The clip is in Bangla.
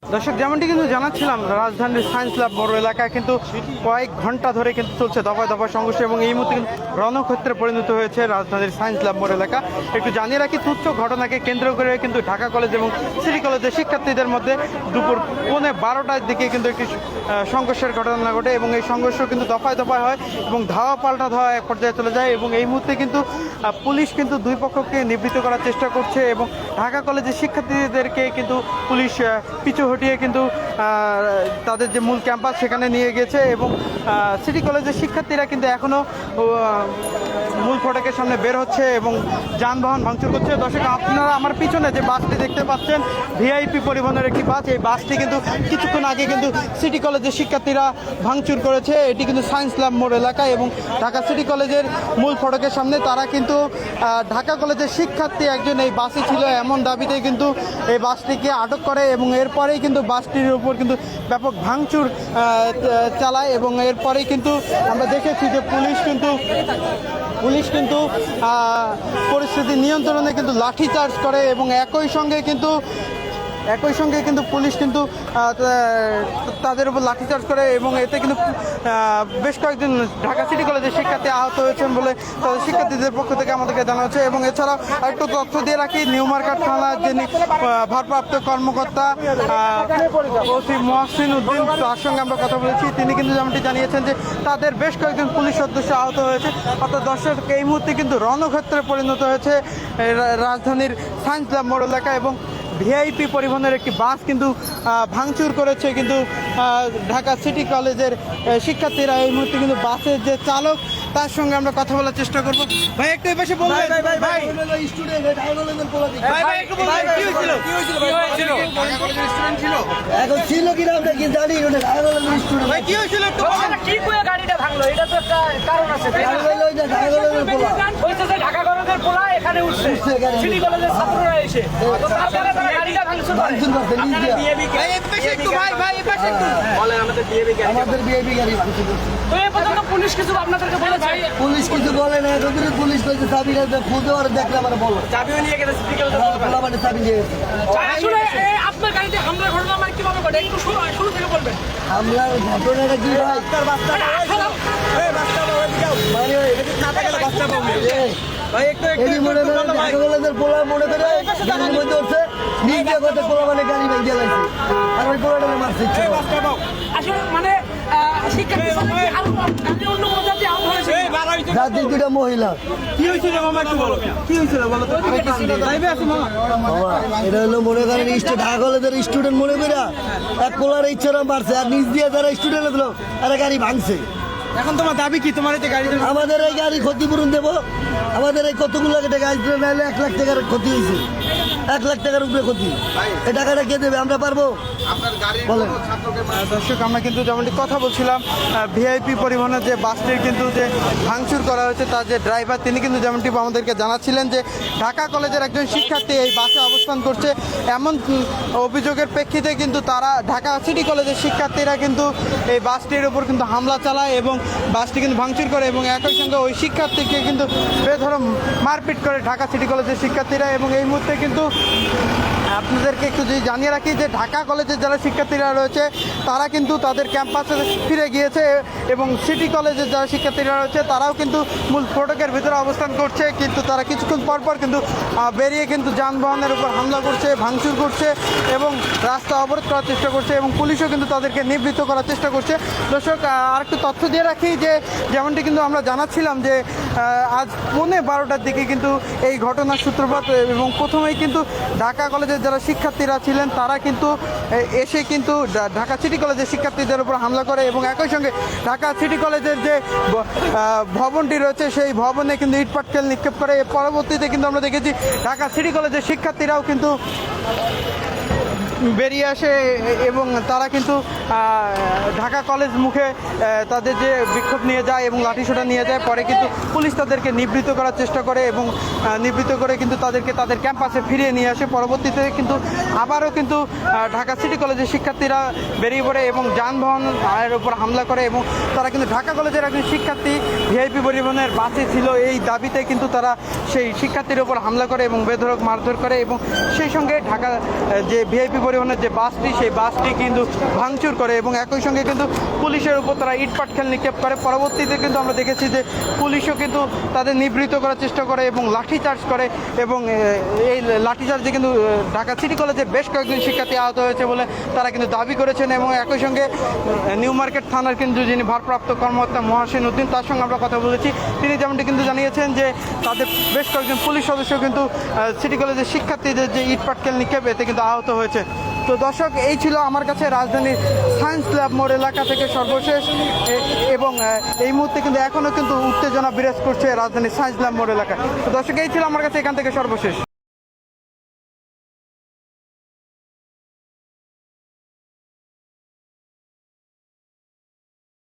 দর্শক যেমনটি কিন্তু জানাচ্ছিলাম, রাজধানীর সায়েন্স ল্যাব বড় এলাকায় কিন্তু কয়েক ঘন্টা ধরে কিন্তু চলছে দফায় দফায় সংঘর্ষ এবং এই মুহূর্তে কিন্তু রণক্ষেত্রে পরিণত হয়েছে রাজধানীর সায়েন্স ল্যাব বড় এলাকা। একটু জানিয়ে রাখি, তুচ্ছ ঘটনাকে কেন্দ্র করে কিন্তু ঢাকা কলেজ এবং সিটি কলেজের শিক্ষার্থীদের মধ্যে দুপুর 12টার দিকে কিন্তু একটি সংঘর্ষের ঘটনা ঘটে এবং এই সংঘর্ষ কিন্তু দফায় দফায় হয় এবং ধাওয়া পাল্টা ধাওয়া এক পর্যায়ে চলে যায় এবং এই মুহূর্তে কিন্তু পুলিশ কিন্তু দুই পক্ষকে নিবৃত্ত করার চেষ্টা করছে এবং ঢাকা কলেজের শিক্ষার্থীদেরকে কিন্তু পুলিশ পিছু হটিয়ে কিন্তু তাদের যে মূল ক্যাম্পাস সেখানে নিয়ে গেছে এবং সিটি কলেজের শিক্ষার্থীরা কিন্তু এখনও মূল ফটকের সামনে বের হচ্ছে এবং যানবাহন ভাঙচুর করছে। দর্শক, আপনারা আমার পিছনে যে বাসটি দেখতে পাচ্ছেন, ভিআইপি পরিবহনের একটি বাস, এই বাসটি কিন্তু কিছুক্ষণ আগে কিন্তু সিটি কলেজের শিক্ষার্থীরা ভাঙচুর করেছে। এটি কিন্তু সায়েন্স ল্যাব মোড় এলাকায় এবং ঢাকা সিটি কলেজের মূল ফটকের সামনে তারা কিন্তু ঢাকা কলেজের শিক্ষার্থী একজন এই বাসে ছিল এমন দাবিতে কিন্তু এই বাসটিকে আটক করে এবং এরপরেই কিন্তু বাসটির উপর কিন্তু ব্যাপক ভাঙচুর চালায় এবং এরপরেই কিন্তু আমরা দেখেছি যে পুলিশ কিন্তু পরিস্থিতি নিয়ন্ত্রণে কিন্তু লাঠিচার্জ করে এবং একই সঙ্গে কিন্তু পুলিশ কিন্তু তাদের উপর লাঠিচার্জ করে এবং এতে কিন্তু বেশ কয়েকজন ঢাকা সিটি কলেজের শিক্ষার্থী আহত হয়েছেন বলে তাদের শিক্ষার্থীদের পক্ষ থেকে আমাদেরকে জানা হচ্ছে। এবং এছাড়াও একটু তথ্য দিয়ে রাখি, নিউ মার্কেট থানার যিনি ভারপ্রাপ্ত কর্মকর্তা ওসি মহসিন উদ্দিন, তার সঙ্গে আমরা কথা বলেছি। তিনি কিন্তু যেমনটি জানিয়েছেন যে তাদের বেশ কয়েকজন পুলিশ সদস্য আহত হয়েছে। অর্থাৎ দর্শক, এই মুহূর্তে কিন্তু রণক্ষেত্রে পরিণত হয়েছে রাজধানীর সায়েন্স ল্যাব মোড় এলাকা এবং ভিআইপি পরিবহনের একটি বাস কিন্তু ভাঙচুর করেছে কিন্তু ঢাকা সিটি কলেজের শিক্ষার্থীরা। এই মুহূর্তে কিন্তু বাসের যে চালক তার সঙ্গে আমরা কথা বলার চেষ্টা করব। ভাই একটু এই পাশে বলবেন। ভাই এখন ছিল কিনা আমরা কি জানি ভাই কি হয়েছিল একটু কি করে গাড়িটা ভাঙলো? এটা তো একটা কারণ আছে। ঢাকা কলেজের পোলা এখানে উঠছে, সিটি কলেজের ছাত্ররা এসে তো তারা গাড়িটা ভাঙছে। আমাদের বিআইপি গাড়ি ভাঙছে। তো এই পর্যন্ত পুলিশ কিছু আপনাদেরকে বলেছে? পুলিশ কিছু বলে না, এতদিন পুলিশ কইছে চাবি খুঁজে আর দেখলে আমার বলো চাবিও নিয়ে গেছে সিটি কলেজের পোলা মানে চাবি নিয়ে গেছে। আসলে আপনার গাড়িতে হামলা ঘটনা মানে কিভাবে ঘটে একটু শুরু থেকে বলবেন। হামলার ঘটনাটা কি ভাই? পোলা মনে করে গাড়ির মধ্যে উঠছে, নিজে করতে পোলা মানে গাড়ি ভেঙে গেছে আর ওই পোলাটা মারছে। আসলে মানে জাতির দুটা মহিলা। কি হয়েছিল মামা একটু বলো, কি হয়েছিল বলো তো? বাবা, এটা হলো মনে করেন ঢাকা কলেজের স্টুডেন্ট মনে করে এক পোলার ইচ্ছারা মারছে আর নিজ দিয়ে যারা স্টুডেন্ট দিল আর গাড়ি ভাঙছে। এখন তোমার দাবি কি? তোমার এই যে গাড়ি আমাদের এই গাড়ি ক্ষতিপূরণ দেবো। আমাদের এই কতগুলো টাকা আসবে, নাহলে 1 লাখ টাকার ক্ষতি হয়েছে, 1 লাখ টাকার উপরে ক্ষতি। এই টাকাটা কে দেবে? আমরা পারবো? বলেন। দর্শক, আমরা কিন্তু যেমনটি কথা বলছিলাম, ভিআইপি পরিবহনের যে বাসটির কিন্তু যে ভাঙচুর করা হয়েছে তার যে ড্রাইভার তিনি কিন্তু যেমনটি আমাদেরকে জানাচ্ছিলেন যে ঢাকা কলেজের একজন শিক্ষার্থী এই বাসে অবস্থান করছে এমন অভিযোগের প্রেক্ষিতে কিন্তু তারা ঢাকা সিটি কলেজের শিক্ষার্থীরা কিন্তু এই বাসটির উপর কিন্তু হামলা চালায় এবং বাসটি কিন্তু ভাঙচুর করে এবং একই সঙ্গে ওই শিক্ষার্থীকে কিন্তু বেধরম মারপিট করে ঢাকা সিটি কলেজের শিক্ষার্থীরা। এবং এই মুহূর্তে কিন্তু আপনাদেরকে একটু যদি জানিয়ে রাখি যে ঢাকা কলেজের যারা শিক্ষার্থীরা রয়েছে তারা কিন্তু তাদের ক্যাম্পাসে ফিরে গিয়েছে এবং সিটি কলেজের যারা শিক্ষার্থীরা রয়েছে তারাও কিন্তু মূল ফটকের ভিতরে অবস্থান করছে, কিন্তু তারা কিছুক্ষণ পরপর কিন্তু বেরিয়ে কিন্তু যানবাহনের উপর হামলা করছে, ভাঙচুর করছে এবং রাস্তা অবরোধ করার চেষ্টা করছে এবং পুলিশও কিন্তু তাদেরকে নিবৃত্ত করার চেষ্টা করছে। দর্শক, আর একটু তথ্য দিয়ে রাখি যে যেমনটি কিন্তু আমরা জানাচ্ছিলাম যে আজ 12টার দিকে কিন্তু এই ঘটনার সূত্রপাত এবং প্রথমেই কিন্তু ঢাকা কলেজের যারা শিক্ষার্থীরা ছিলেন তারা কিন্তু এসে কিন্তু ঢাকা সিটি কলেজের শিক্ষার্থীদের উপর হামলা করে এবং একই সঙ্গে ঢাকা সিটি কলেজের যে ভবনটি রয়েছে সেই ভবনে কিন্তু ইটপাটকেল নিক্ষেপ করে। পরবর্তীতে কিন্তু আমরা দেখেছি ঢাকা সিটি কলেজের শিক্ষার্থীরাও কিন্তু বেরিয়ে আসে এবং তারা কিন্তু ঢাকা কলেজ মুখে তাদের যে বিক্ষোভ নিয়ে যায় এবং লাঠিসোঁটা নিয়ে যায়। পরে কিন্তু পুলিশ তাদেরকে নিবৃত্ত করার চেষ্টা করে এবং নিবৃত্ত করে কিন্তু তাদেরকে তাদের ক্যাম্পাসে ফিরিয়ে নিয়ে আসে। পরবর্তীতে কিন্তু আবারও কিন্তু ঢাকা সিটি কলেজের শিক্ষার্থীরা বেরিয়ে পড়ে এবং যানবাহনের উপর হামলা করে এবং তারা কিন্তু ঢাকা কলেজের একজন শিক্ষার্থী ভিআইপি পরিবহনের বাসে ছিল এই দাবিতে কিন্তু তারা সেই শিক্ষার্থীর উপর হামলা করে এবং বেধড়ক মারধর করে এবং সেই সঙ্গে ঢাকা যে ভিআইপি পরিবহনের যে বাসটি সেই বাসটি কিন্তু ভাঙচুর করে এবং একই সঙ্গে কিন্তু পুলিশের উপর তারা ইটপাটকেল নিক্ষেপ করে। পরবর্তীতে কিন্তু আমরা দেখেছি যে পুলিশও কিন্তু তাদের নিবৃত্ত করার চেষ্টা করে এবং লাঠিচার্জ করে এবং এই লাঠিচার্জে কিন্তু ঢাকা সিটি কলেজে বেশ কয়েকজন শিক্ষার্থী আহত হয়েছে বলে তারা কিন্তু দাবি করেছেন। এবং একই সঙ্গে নিউ মার্কেট থানার কিন্তু যিনি ভারপ্রাপ্ত কর্মকর্তা মহাসিন উদ্দিন, তার সঙ্গে আমরা কথা বলেছি। তিনি যেমনটি কিন্তু জানিয়েছেন যে তাদের বেশ কয়েকজন পুলিশ সদস্য কিন্তু সিটি কলেজের শিক্ষার্থীদের যে ইটপাটকেল নিক্ষেপ এতে কিন্তু আহত হয়েছে। তো দর্শক, এই ছিল আমার কাছে রাজধানীর সায়েন্স ল্যাব মোড় এলাকা থেকে সর্বশেষ এবং এই মুহূর্তে কিন্তু এখনও কিন্তু উত্তেজনা বিরাজ করছে রাজধানীর সায়েন্স ল্যাব মোড় এলাকায়। তো দর্শক, এই ছিল আমার কাছে এখান থেকে সর্বশেষ।